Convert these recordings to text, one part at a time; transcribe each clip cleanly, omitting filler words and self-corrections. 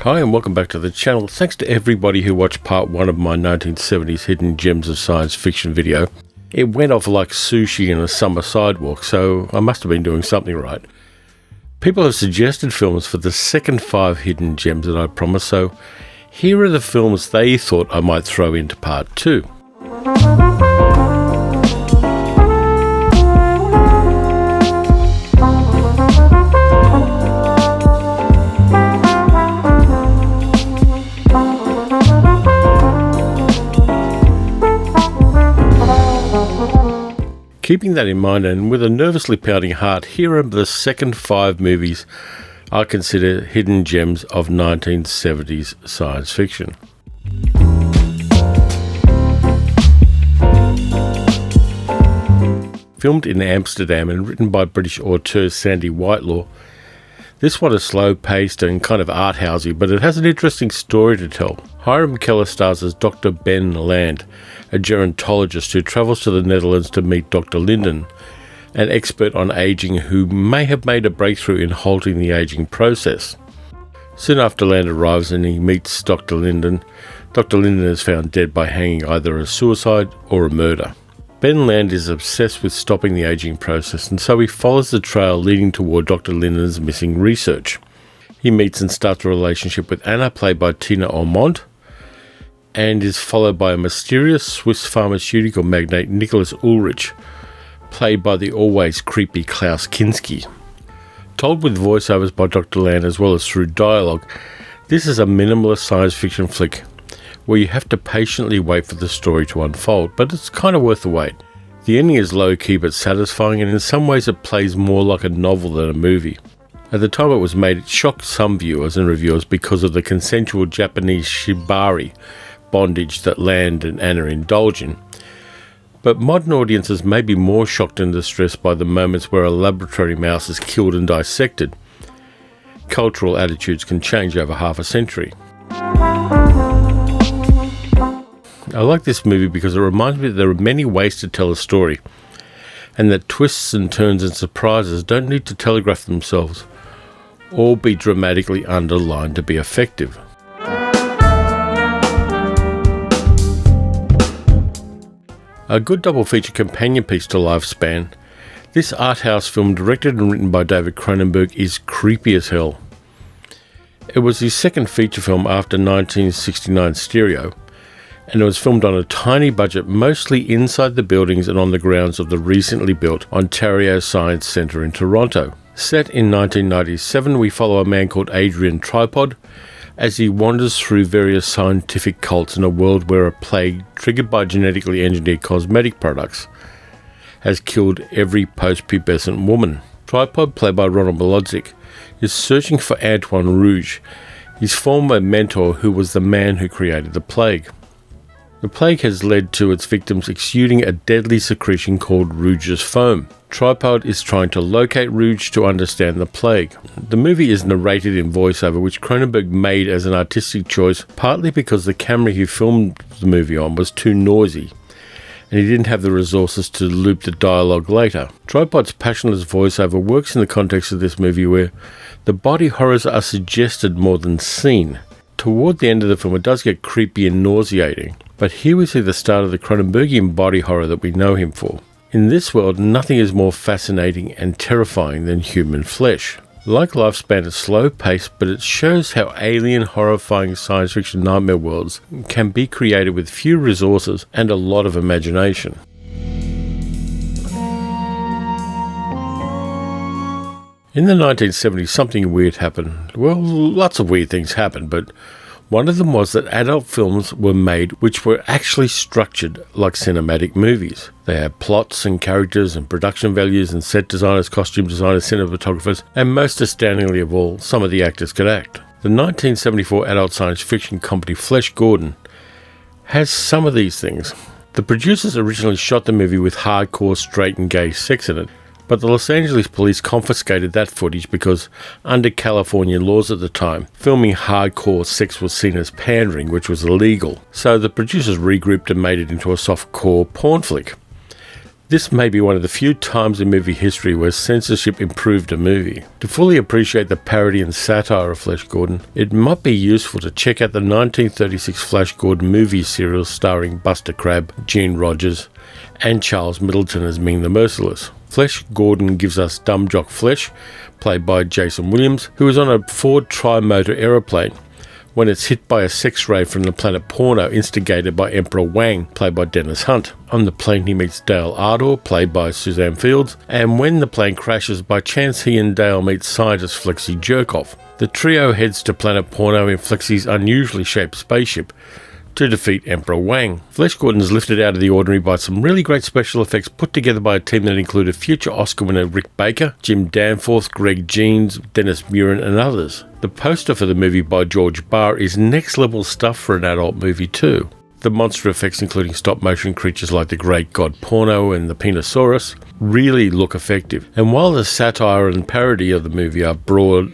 Hi and welcome back to the channel. Thanks to everybody who watched part 1 of my 1970s Hidden Gems of Science Fiction video. It went off like sushi in a summer sidewalk, so I must have been doing something right. People have suggested films for the second 5 hidden gems that I promised, so here are the films they thought I might throw into part 2. Keeping that in mind and with a nervously pounding heart, here are the second 5 movies I consider hidden gems of 1970s science fiction. Filmed in Amsterdam and written by British auteur Sandy Whitelaw, this one is slow-paced and kind of art-housey, but it has an interesting story to tell. Hiram Keller stars as Dr. Ben Land, a gerontologist who travels to the Netherlands to meet Dr. Linden, an expert on aging who may have made a breakthrough in halting the aging process. Soon after Land arrives and he meets Dr. Linden is found dead by hanging, either a suicide or a murder. Ben Land is obsessed with stopping the aging process, and so he follows the trail leading toward Dr. Linden's missing research. He meets and starts a relationship with Anna, played by Tina Ormond, and is followed by a mysterious Swiss pharmaceutical magnate, Nicholas Ulrich, played by the always creepy Klaus Kinski. Told with voiceovers by Dr. Land as well as through dialogue, this is a minimalist science fiction flick where you have to patiently wait for the story to unfold, but it's kind of worth the wait. The ending is low-key but satisfying, and in some ways it plays more like a novel than a movie. At the time it was made, it shocked some viewers and reviewers because of the consensual Japanese shibari bondage that Land and Anna indulge in. But modern audiences may be more shocked and distressed by the moments where a laboratory mouse is killed and dissected. Cultural attitudes can change over half a century. I like this movie because it reminds me that there are many ways to tell a story, and that twists and turns and surprises don't need to telegraph themselves or be dramatically underlined to be effective. A good double feature companion piece to Lifespan, this art house film directed and written by David Cronenberg is creepy as hell. It was his second feature film after 1969 Stereo, and it was filmed on a tiny budget, mostly inside the buildings and on the grounds of the recently built Ontario Science Centre in Toronto. Set in 1997, we follow a man called Adrian Tripod as he wanders through various scientific cults in a world where a plague triggered by genetically engineered cosmetic products has killed every post-pubescent woman. Tripod, played by Ronald Milodzik, is searching for Antoine Rouge, his former mentor who was the man who created the plague. The plague has led to its victims exuding a deadly secretion called Rouge's foam. Tripod is trying to locate Rouge to understand the plague. The movie is narrated in voiceover, which Cronenberg made as an artistic choice, partly because the camera he filmed the movie on was too noisy, and he didn't have the resources to loop the dialogue later. Tripod's passionless voiceover works in the context of this movie where the body horrors are suggested more than seen. Toward the end of the film, it does get creepy and nauseating, but here we see the start of the Cronenbergian body horror that we know him for. In this world, nothing is more fascinating and terrifying than human flesh. Like Lifespan, it's slow-paced, but it shows how alien, horrifying science fiction nightmare worlds can be created with few resources and a lot of imagination. In the 1970s, something weird happened. Well, lots of weird things happened, but one of them was that adult films were made which were actually structured like cinematic movies. They had plots and characters and production values and set designers, costume designers, cinematographers, and most astoundingly of all, some of the actors could act. The 1974 adult science fiction comedy Flesh Gordon has some of these things. The producers originally shot the movie with hardcore straight and gay sex in it, but the Los Angeles police confiscated that footage because, under California laws at the time, filming hardcore sex was seen as pandering, which was illegal. So the producers regrouped and made it into a soft-core porn flick. This may be one of the few times in movie history where censorship improved a movie. To fully appreciate the parody and satire of Flash Gordon, it might be useful to check out the 1936 Flash Gordon movie serial starring Buster Crabbe, Gene Rogers, and Charles Middleton as Ming the Merciless. Flash Gordon gives us Dumb Jock Flesh, played by Jason Williams, who is on a Ford tri-motor aeroplane when it's hit by a sex ray from the planet Porno, instigated by Emperor Wang, played by Dennis Hunt. On the plane he meets Dale Ardor, played by Suzanne Fields, and when the plane crashes, by chance he and Dale meet scientist Flexi Jerkoff. The trio heads to planet Porno in Flexi's unusually shaped spaceship to defeat Emperor Wang. Flash Gordon is lifted out of the ordinary by some really great special effects put together by a team that included future Oscar winner Rick Baker, Jim Danforth, Greg Jeans, Dennis Murin and others. The poster for the movie by George Barr is next level stuff for an adult movie too. The monster effects, including stop motion creatures like the Great God Porno and the Penosaurus, really look effective. And while the satire and parody of the movie are broad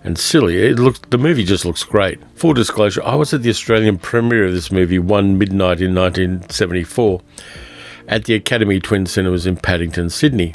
and silly, the movie just looks great. Full disclosure, I was at the Australian premiere of this movie one midnight in 1974 at the Academy Twin Cinemas in Paddington, Sydney.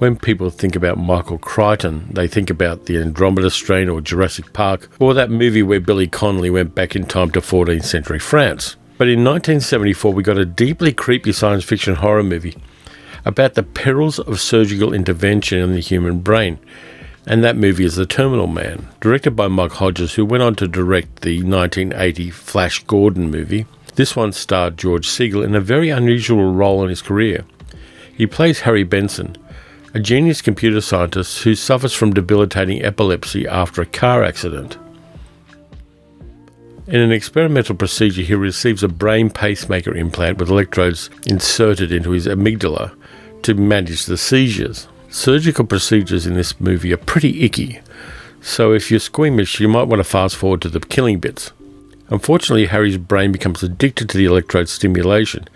When people think about Michael Crichton, they think about the Andromeda Strain or Jurassic Park, or that movie where Billy Connolly went back in time to 14th century France. But in 1974 we got a deeply creepy science fiction horror movie about the perils of surgical intervention in the human brain, and that movie is The Terminal Man, directed by Mike Hodges, who went on to direct the 1980 Flash Gordon movie. This one starred George Segal in a very unusual role in his career. He plays Harry Benson, a genius computer scientist who suffers from debilitating epilepsy after a car accident. In an experimental procedure, he receives a brain pacemaker implant with electrodes inserted into his amygdala to manage the seizures. Surgical procedures in this movie are pretty icky, so if you're squeamish, you might want to fast forward to the killing bits. Unfortunately, Harry's brain becomes addicted to the electrode stimulation,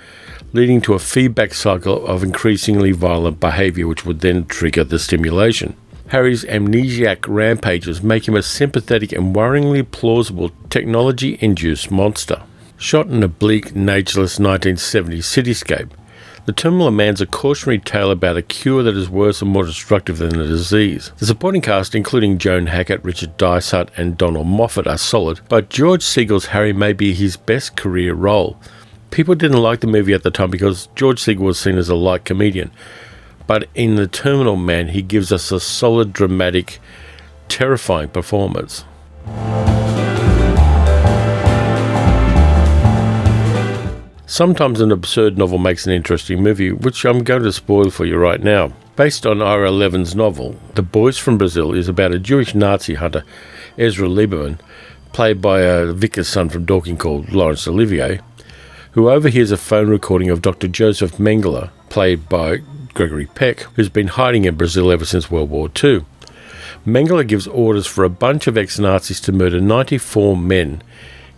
leading to a feedback cycle of increasingly violent behaviour, which would then trigger the stimulation. Harry's amnesiac rampages make him a sympathetic and worryingly plausible technology-induced monster. Shot in a bleak, natureless 1970s cityscape, The Terminal Man's a cautionary tale about a cure that is worse and more destructive than the disease. The supporting cast, including Joan Hackett, Richard Dysart and Donald Moffat, are solid, but George Segal's Harry may be his best career role. People didn't like the movie at the time because George Segal was seen as a light comedian, but in The Terminal Man he gives us a solid, dramatic, terrifying performance. Sometimes an absurd novel makes an interesting movie, which I'm going to spoil for you right now. Based on Ira Levin's novel, The Boys from Brazil is about a Jewish Nazi hunter, Ezra Lieberman, played by a vicar's son from Dorking called Laurence Olivier, who overhears a phone recording of Dr. Joseph Mengele, played by Gregory Peck, who's been hiding in Brazil ever since World War II. Mengele gives orders for a bunch of ex-Nazis to murder 94 men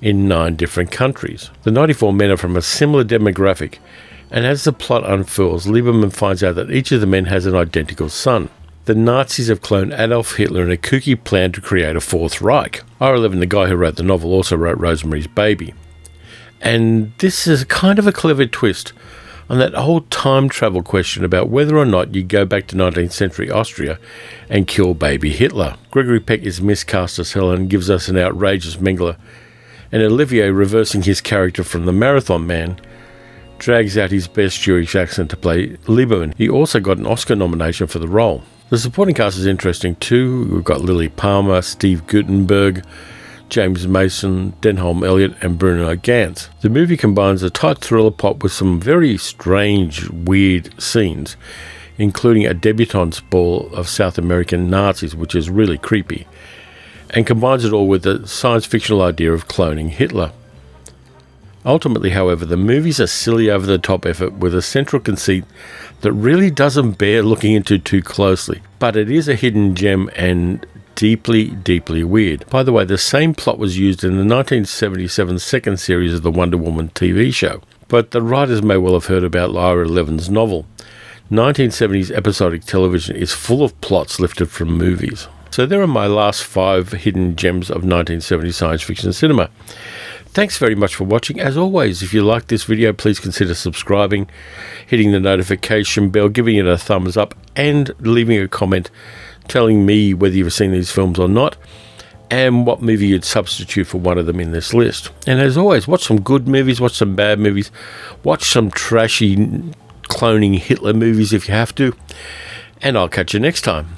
in 9 different countries. The 94 men are from a similar demographic, and as the plot unfurls, Lieberman finds out that each of the men has an identical son. The Nazis have cloned Adolf Hitler in a kooky plan to create a Fourth Reich. Ira Levin, the guy who wrote the novel, also wrote Rosemary's Baby. And this is kind of a clever twist on that whole time travel question about whether or not you go back to 19th century Austria and kill baby Hitler. Gregory Peck is miscast as hell and gives us an outrageous Mengele, and Olivier, reversing his character from the Marathon Man, drags out his best Jewish accent to play Lieberman. He also got an Oscar nomination for the role. The supporting cast is interesting too. We've got Lily Palmer, Steve Guttenberg, James Mason, Denholm Elliott and Bruno Ganz. The movie combines a tight thriller pop with some very strange, weird scenes, including a debutante's ball of South American Nazis, which is really creepy, and combines it all with the science fictional idea of cloning Hitler. Ultimately, however, the movie's a silly over-the-top effort with a central conceit that really doesn't bear looking into too closely, but it is a hidden gem and deeply, deeply weird. By the way, the same plot was used in the 1977 second series of the Wonder Woman TV show, but the writers may well have heard about Ira Levin's novel. 1970s episodic television is full of plots lifted from movies. So there are my last 5 hidden gems of 1970 science fiction cinema. Thanks very much for watching. As always, if you like this video, please consider subscribing, hitting the notification bell, giving it a thumbs up, and leaving a comment telling me whether you've seen these films or not, and what movie you'd substitute for one of them in this list. And as always, watch some good movies, watch some bad movies, watch some trashy cloning Hitler movies if you have to, and I'll catch you next time.